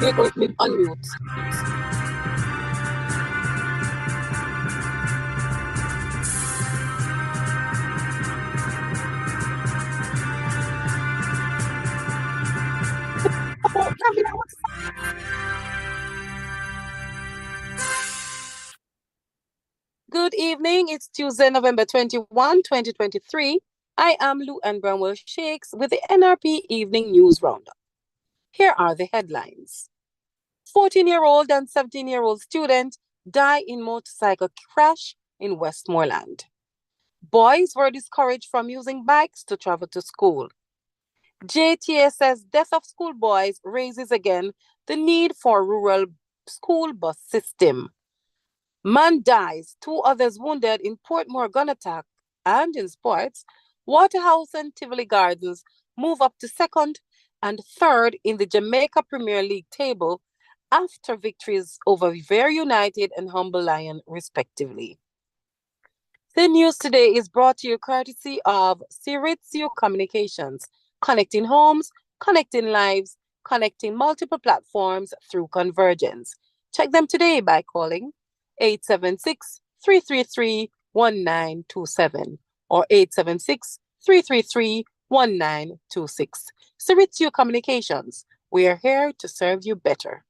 Unmute. Good evening. It's Tuesday, November 21, 2023. I am Lou Ann Bramwell Shakes with the NRP Evening News Roundup. Here are the headlines. 14-year-old and 17-year-old student die in motorcycle crash in Westmoreland. Boys were discouraged from using bikes to travel to school. JTA says death of schoolboys raises again the need for rural school bus system. Man dies, 2 others wounded in Portmore gun attack. And in sports, Waterhouse and Tivoli Gardens move up to second and third in the Jamaica Premier League table after victories over Very United and Humble Lion, respectively. The news today is brought to you courtesy of Sirizio Communications, connecting homes, connecting lives, connecting multiple platforms through convergence. Check them today by calling 876-333-1927 or 876-333-1926. Sirizio Communications, we are here to serve you better.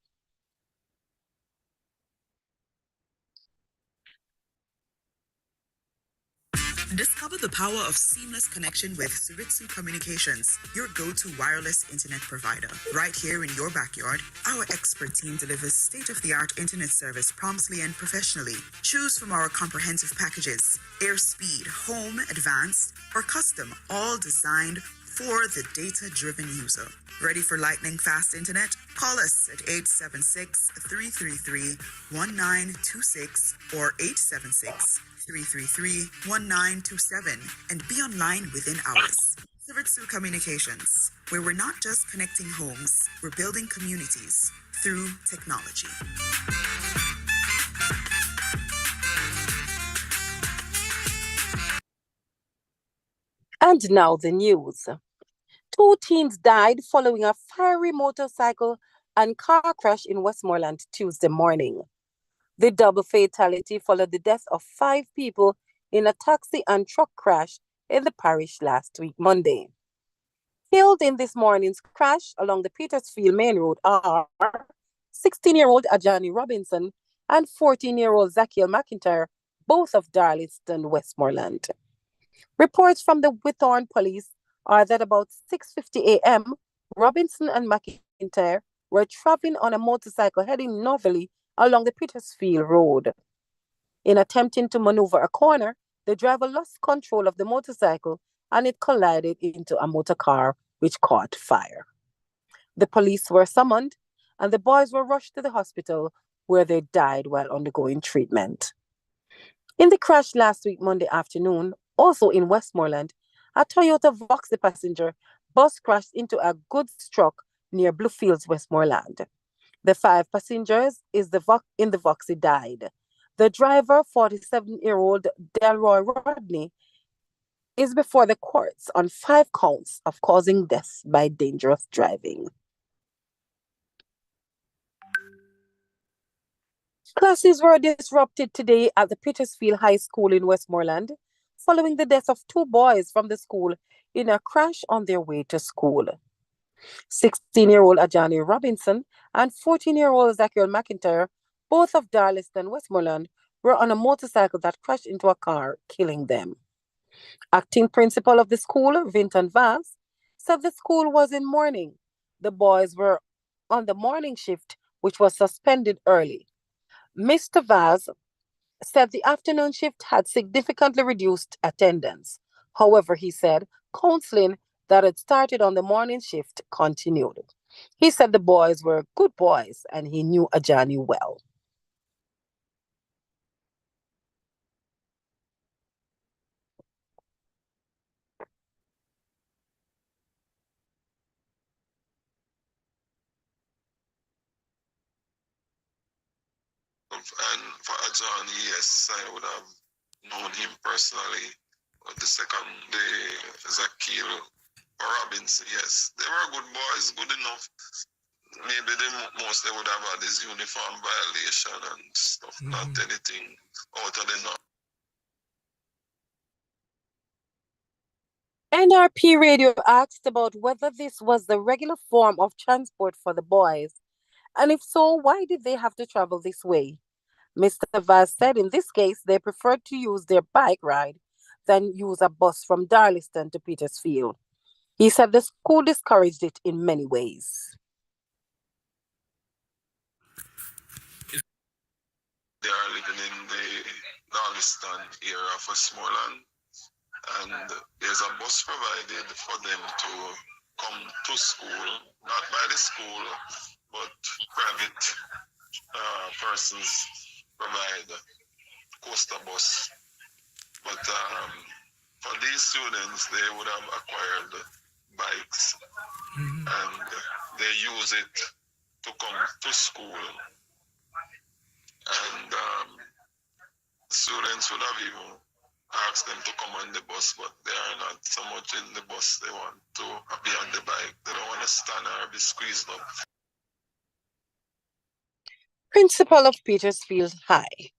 Discover the power of seamless connection with Suritsu Communications, your go-to wireless internet provider. Right here in your backyard, our expert team delivers state-of-the-art internet service promptly and professionally. Choose from our comprehensive packages: AirSpeed, Home, Advanced, or Custom, all designed for the data-driven user. Ready for lightning-fast internet? Call us at 876-333-1926 or 876-333-1927 and be online within hours. Siritsu Communications, where we're not just connecting homes, we're building communities through technology. And now the news. 2 teens died following a fiery motorcycle and car crash in Westmoreland Tuesday morning. The double fatality followed the death of 5 people in a taxi and truck crash in the parish last week, Monday. Killed in this morning's crash along the Petersfield Main Road are 16-year-old Ajani Robinson and 14-year-old Zakiel McIntyre, both of Darlington, Westmoreland. Reports from the Whithorn police are that about 6:50 a.m., Robinson and McIntyre were traveling on a motorcycle heading northerly along the Petersfield Road. In attempting to maneuver a corner, the driver lost control of the motorcycle and it collided into a motor car, which caught fire. The police were summoned and the boys were rushed to the hospital where they died while undergoing treatment. In the crash last week, Monday afternoon, also in Westmoreland, a Toyota Voxy passenger bus crashed into a goods truck near Bluefields, Westmoreland. The 5 passengers in the Voxy died. The driver, 47-year-old Delroy Rodney, is before the courts on 5 counts of causing death by dangerous driving. Classes were disrupted today at the Petersfield High School in Westmoreland following the death of 2 boys from the school in a crash on their way to school. 16-year-old Ajani Robinson and 14-year-old Zakiel McIntyre, both of Darlington, Westmoreland, were on a motorcycle that crashed into a car, killing them. Acting principal of the school, Vinton Vaz, said the school was in mourning. The boys were on the morning shift, which was suspended early. Mr. Vaz said the afternoon shift had significantly reduced attendance. However, he said counseling that had started on the morning shift continued. He said the boys were good boys and he knew Ajani well. And for Ajani, yes, I would have known him personally. But the second, the Zakiel Robinson, yes, they were good boys, good enough. maybe the most they would have had is uniform violation and stuff, not anything out of the norm. NRP radio asked about whether this was the regular form of transport for the boys, and if so, why did they have to travel this way? Mr. Vaz said in this case they preferred to use their bike ride than use a bus from Darliston to Petersfield. He said the school discouraged it in many ways. They are living in the Darliston area of Westmoreland, and there's a bus provided for them to come to school, not by the school, but private persons provide coaster bus. But for these students, they would have acquired bikes, and they use it to come to school. And students would have even asked them to come on the bus, but they are not so much in the bus. They want to be on the bike. They don't want to stand or be squeezed up. Principal of Petersfield High.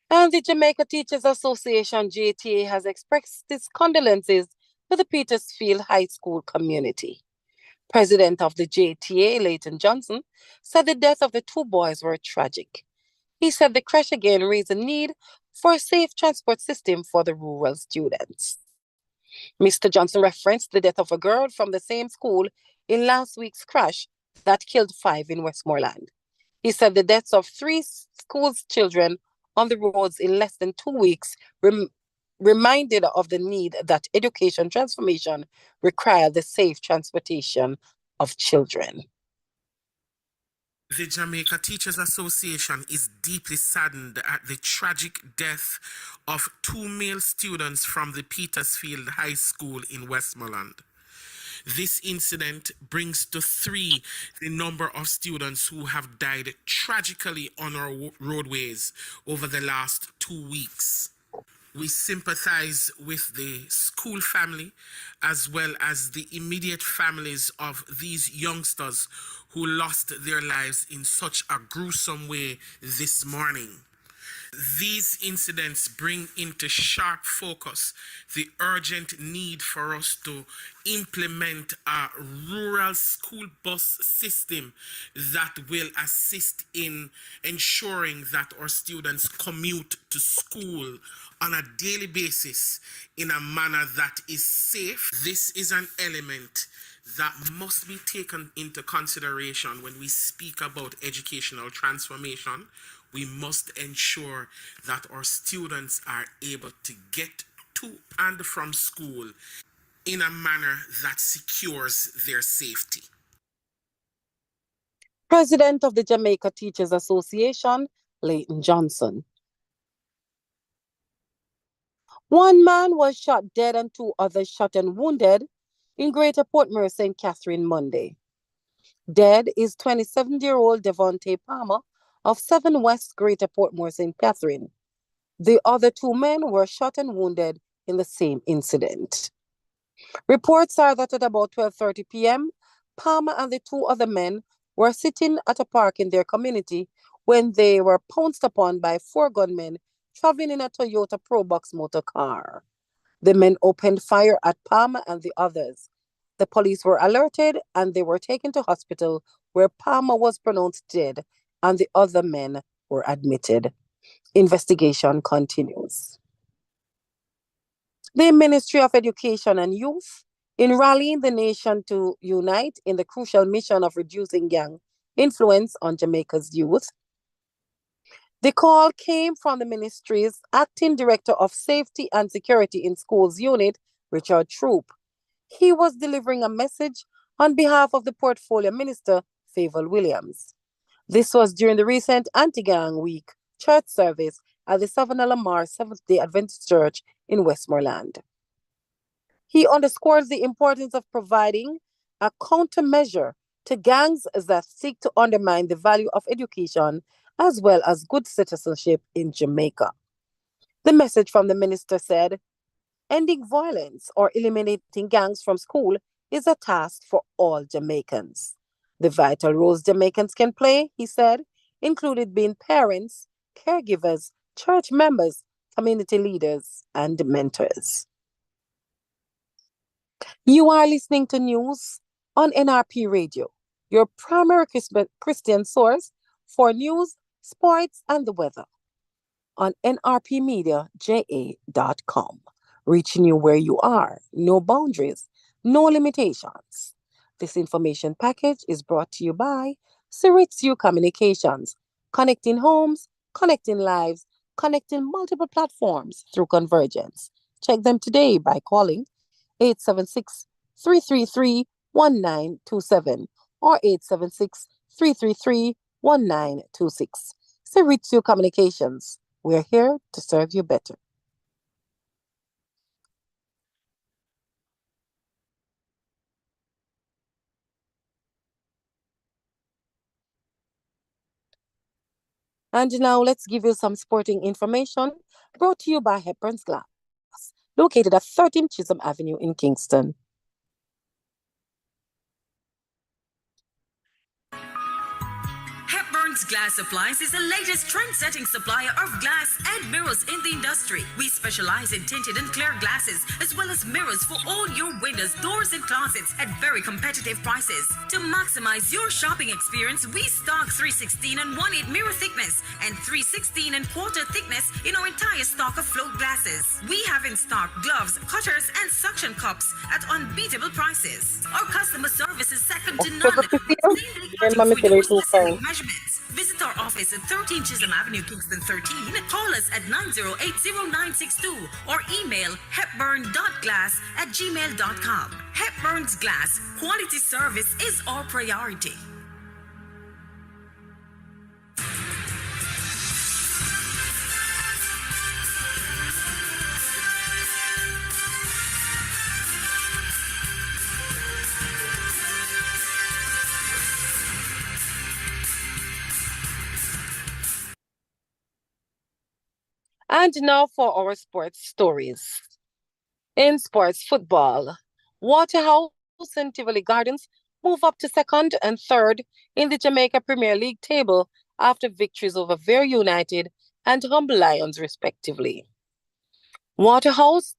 And the Jamaica Teachers Association, JTA, has expressed its condolences to the Petersfield High School community. President of the JTA, Leighton Johnson, said the death of the two boys were tragic. He said the crash again raised the need for a safe transport system for the rural students. Mr. Johnson referenced the death of a girl from the same school in last week's crash that killed 5 in Westmoreland. He said the deaths of 3 school's children on the roads in less than 2 weeks reminded of the need that education transformation require the safe transportation of children. The Jamaica Teachers Association is deeply saddened at the tragic death of 2 male students from the Petersfield High School in Westmoreland. This incident brings to 3 the number of students who have died tragically on our roadways over the last 2 weeks. We sympathize with the school family as well as the immediate families of these youngsters who lost their lives in such a gruesome way this morning. These incidents bring into sharp focus the urgent need for us to implement a rural school bus system that will assist in ensuring that our students commute to school on a daily basis in a manner that is safe. This is an element that must be taken into consideration when we speak about educational transformation. We must ensure that our students are able to get to and from school in a manner that secures their safety. President of the Jamaica Teachers Association, Leighton Johnson. 1 man was shot dead and 2 others shot and wounded in Greater Port Mercer St. Catherine Monday. Dead is 27-year-old Devontae Palmer of 7 West Greater Portmore St. Catherine. The other 2 men were shot and wounded in the same incident. Reports are that at about 12:30 p.m., Palmer and the 2 other men were sitting at a park in their community when they were pounced upon by 4 gunmen traveling in a Toyota Probox motor car. The men opened fire at Palmer and the others. The police were alerted and they were taken to hospital where Palmer was pronounced dead and the other men were admitted. Investigation continues. The Ministry of Education and Youth, in rallying the nation to unite in the crucial mission of reducing gang influence on Jamaica's youth, the call came from the ministry's acting director of Safety and Security in Schools Unit, Richard Troop. He was delivering a message on behalf of the Portfolio Minister, Favour Williams. This was during the recent Anti-Gang Week church service at the Savannah Lamar Seventh-day Adventist Church in Westmoreland. He underscores the importance of providing a countermeasure to gangs that seek to undermine the value of education as well as good citizenship in Jamaica. The message from the minister said, ending violence or eliminating gangs from school is a task for all Jamaicans. The vital roles Jamaicans can play, he said, included being parents, caregivers, church members, community leaders, and mentors. You are listening to news on NRP Radio, your primary Christian source for news, sports, and the weather on nrpmediaja.com, reaching you where you are, no boundaries, no limitations. This information package is brought to you by Siritsu Communications, connecting homes, connecting lives, connecting multiple platforms through convergence. Check them today by calling 876 333 1927 or 876 333 1926. Siritsu Communications. We're here to serve you better. And now let's give you some sporting information brought to you by Hepburn's Glass, located at 13 Chisholm Avenue in Kingston. Hepburn's Glass Supplies is the latest trend-setting supplier of glass and mirrors in the industry. We specialize in tinted and clear glasses, as well as mirrors for all your windows, doors, and closets at very competitive prices. To maximize your shopping experience, we stock 316 and 1/8 mirror thickness and 316 and quarter thickness in our entire stock of float glasses. We have in stock gloves, cutters, and suction cups at unbeatable prices. Our customer service is second to none. Measurements. Visit our office at 13 Chisholm Avenue, Kingston 13. Call us at 9080962 or email hepburn.glass@gmail.com. Hepburn's Glass. Quality service is our priority. And now for our sports stories. In sports football, Waterhouse and Tivoli Gardens move up to second and third in the Jamaica Premier League table after victories over Vere United and Humble Lions, respectively. Waterhouse,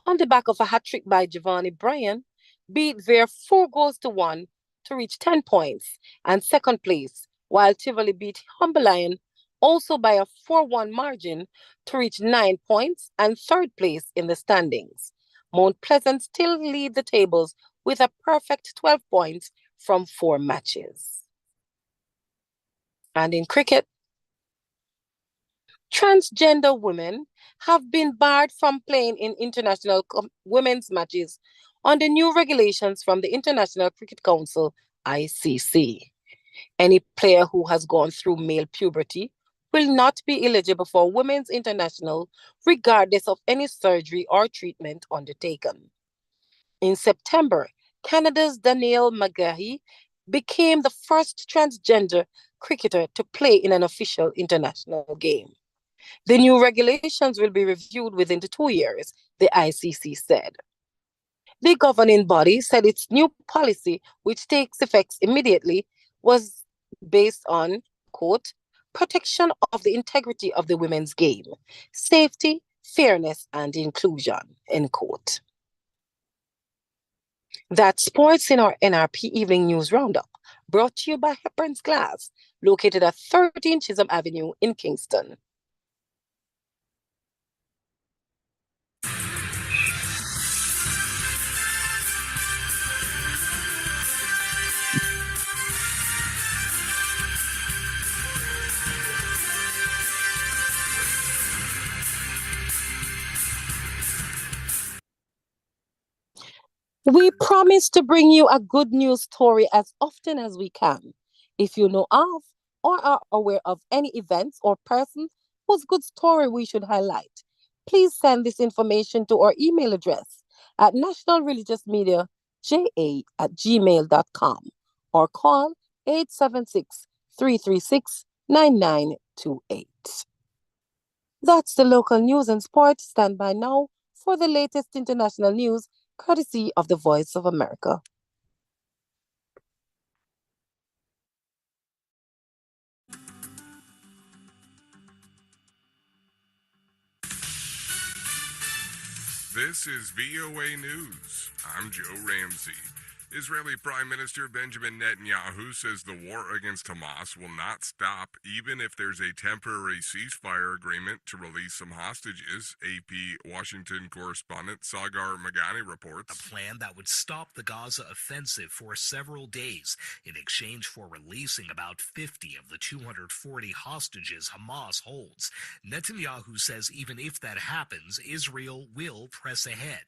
on the back of a hat-trick by Giovanni Bryan, beat Vere 4-1 to reach 10 points and second place, while Tivoli beat Humble Lion also by a 4-1 margin to reach 9 points and third place in the standings. Mount Pleasant still lead the tables with a perfect 12 points from 4 matches. And in cricket, transgender women have been barred from playing in international women's matches under new regulations from the International Cricket Council, ICC. Any player who has gone through male puberty will not be eligible for Women's International regardless of any surgery or treatment undertaken. In September, Canada's Danielle McGahey became the first transgender cricketer to play in an official international game. The new regulations will be reviewed within the 2 years, the ICC said. The governing body said its new policy, which takes effect immediately, was based on, quote, protection of the integrity of the women's game, safety, fairness, and inclusion, end quote. That's sports in our NRP Evening News Roundup, brought to you by Hepburn's Glass, located at 13 Chisholm Avenue in Kingston. We promise to bring you a good news story as often as we can. If you know of or are aware of any events or persons whose good story we should highlight, please send this information to our email address at nationalreligiousmediaja@gmail.com or call 876-336-9928. That's the local news and sport. Stand by now for the latest international news, courtesy of the Voice of America. This is VOA News. I'm Joe Ramsey. Israeli Prime Minister Benjamin Netanyahu says the war against Hamas will not stop even if there's a temporary ceasefire agreement to release some hostages. AP Washington correspondent Sagar Magani reports. A plan that would stop the Gaza offensive for several days in exchange for releasing about 50 of the 240 hostages Hamas holds. Netanyahu says even if that happens, Israel will press ahead.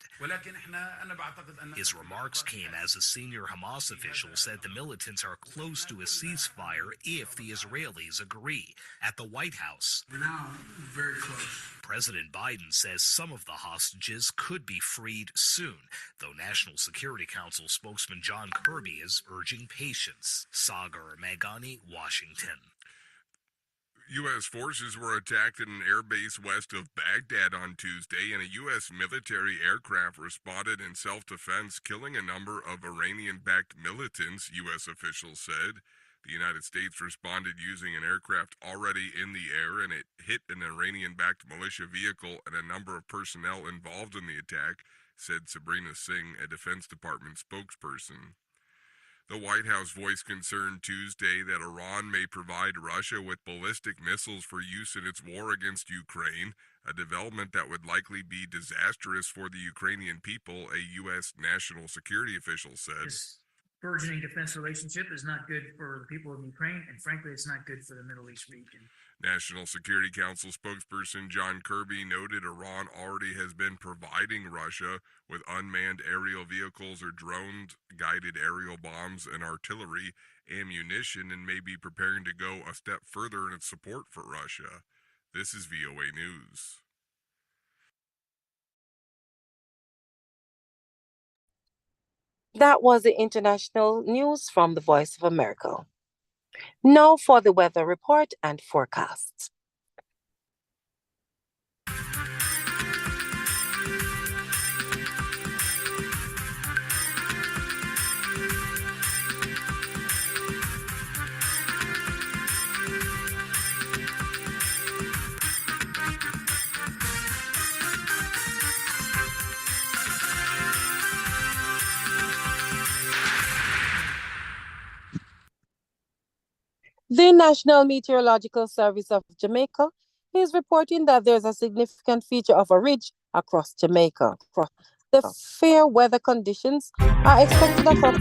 His remarks came as a senior Hamas official said the militants are close to a ceasefire if the Israelis agree. At the White House, we're now very close. President Biden says some of the hostages could be freed soon, though National Security Council spokesman John Kirby is urging patience. Sagar Magani, Washington. U.S. forces were attacked at an airbase west of Baghdad on Tuesday, and a U.S. military aircraft responded in self-defense, killing a number of Iranian-backed militants, U.S. officials said. The United States responded using an aircraft already in the air, and it hit an Iranian-backed militia vehicle and a number of personnel involved in the attack, said Sabrina Singh, a Defense Department spokesperson. The White House voiced concern Tuesday that Iran may provide Russia with ballistic missiles for use in its war against Ukraine, a development that would likely be disastrous for the Ukrainian people, a U.S. national security official said. This burgeoning defense relationship is not good for the people of Ukraine, and frankly, it's not good for the Middle East region. National Security Council spokesperson John Kirby noted Iran already has been providing Russia with unmanned aerial vehicles or drone-guided aerial bombs and artillery ammunition and may be preparing to go a step further in its support for Russia. This is VOA News. That was the international news from the Voice of America. Now for the weather report and forecast. The National Meteorological Service of Jamaica is reporting that there's a significant feature of a ridge across Jamaica. The fair weather conditions are expected across.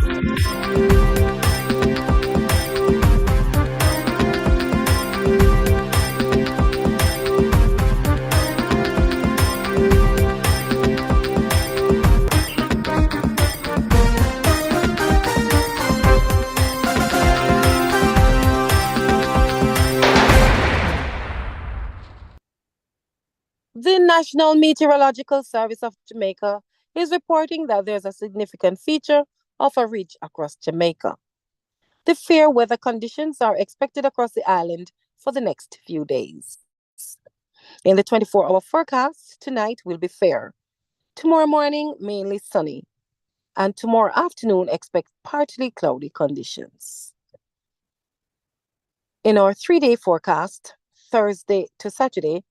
The National Meteorological Service of Jamaica is reporting that there's a significant feature of a ridge across Jamaica. The fair weather conditions are expected across the island for the next few days. In the 24-hour forecast, tonight will be fair. Tomorrow morning, mainly sunny. And tomorrow afternoon, expect partly cloudy conditions. In our 3-day forecast, Thursday to Saturday,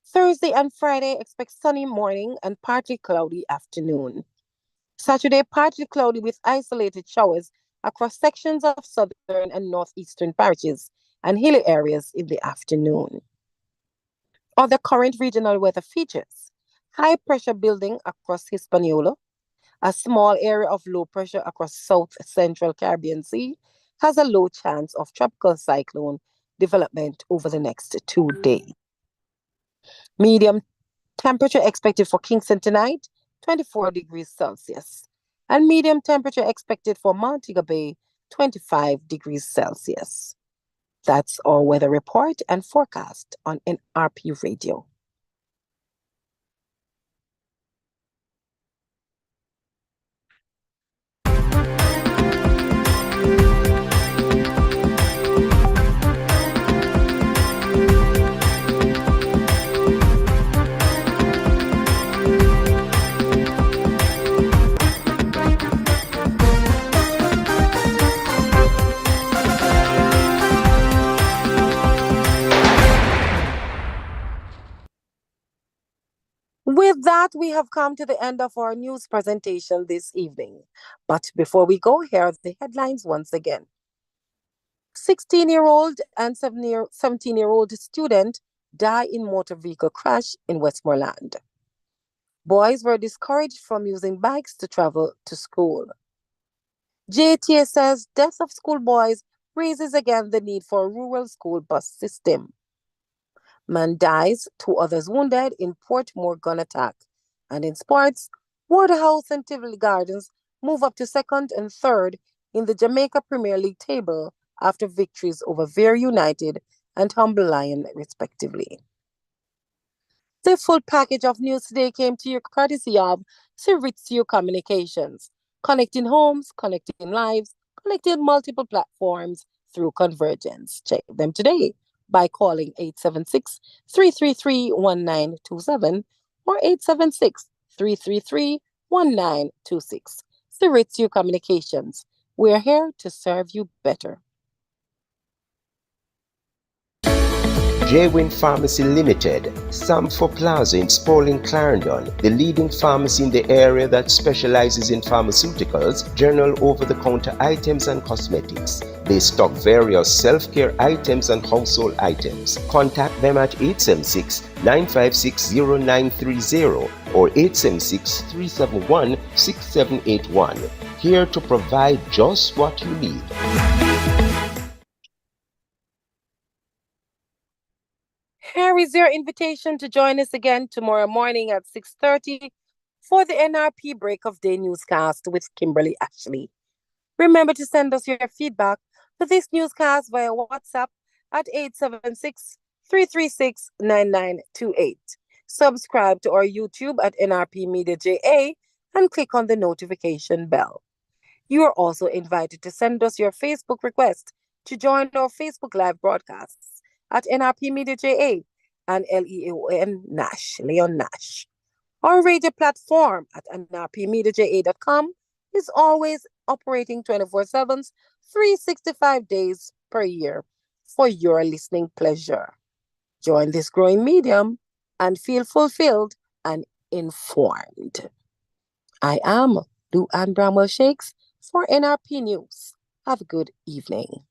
Thursday and Friday, expect sunny morning and partly cloudy afternoon. Saturday, partly cloudy with isolated showers across sections of southern and northeastern parishes and hilly areas in the afternoon. Other current regional weather features: high pressure building across Hispaniola, a small area of low pressure across south central Caribbean Sea has a low chance of tropical cyclone development over the next 2 days. Medium temperature expected for Kingston tonight, 24 degrees Celsius. And medium temperature expected for Montego Bay, 25 degrees Celsius. That's our weather report and forecast on NRP Radio. we have come to the end of our news presentation this evening. But before we go, here are the headlines once again. 16-year-old and 17-year-old student die in motor vehicle crash in Westmoreland. Boys were discouraged from using bikes to travel to school. JTA says death of schoolboys raises again the need for a rural school bus system. Man dies, 2 others wounded in Portmore gun attack. And in sports, Waterhouse and Tivoli Gardens move up to second and third in the Jamaica Premier League table after victories over Vere United and Humble Lion, respectively. The full package of news today came to you courtesy of Cirizio Communications, connecting homes, connecting lives, connecting multiple platforms through convergence. Check them today by calling 876-333-1927 or 876-333-1926. Cirizio Communications. We're here to serve you better. J-Win Pharmacy Limited, Samford Plaza in Spalding, Clarendon, the leading pharmacy in the area that specializes in pharmaceuticals, general over-the-counter items and cosmetics. They stock various self-care items and household items. Contact them at 876-956-0930 or 876-371-6781. Here to provide just what you need. Here is your invitation to join us again tomorrow morning at 6:30 for the NRP Break of Day newscast with Kimberly Ashley. Remember to send us your feedback for this newscast via WhatsApp at 876-336-9928. Subscribe to our YouTube at NRP Media JA and click on the notification bell. You are also invited to send us your Facebook request to join our Facebook Live broadcasts at NRP Media JA and LEON Nash, Leon Nash. Our radio platform at nrpmediaja.com is always operating 24/7, 365 days per year for your listening pleasure. Join this growing medium and feel fulfilled and informed. I am Lou Ann Bramwell Shakes for NRP News. Have a good evening.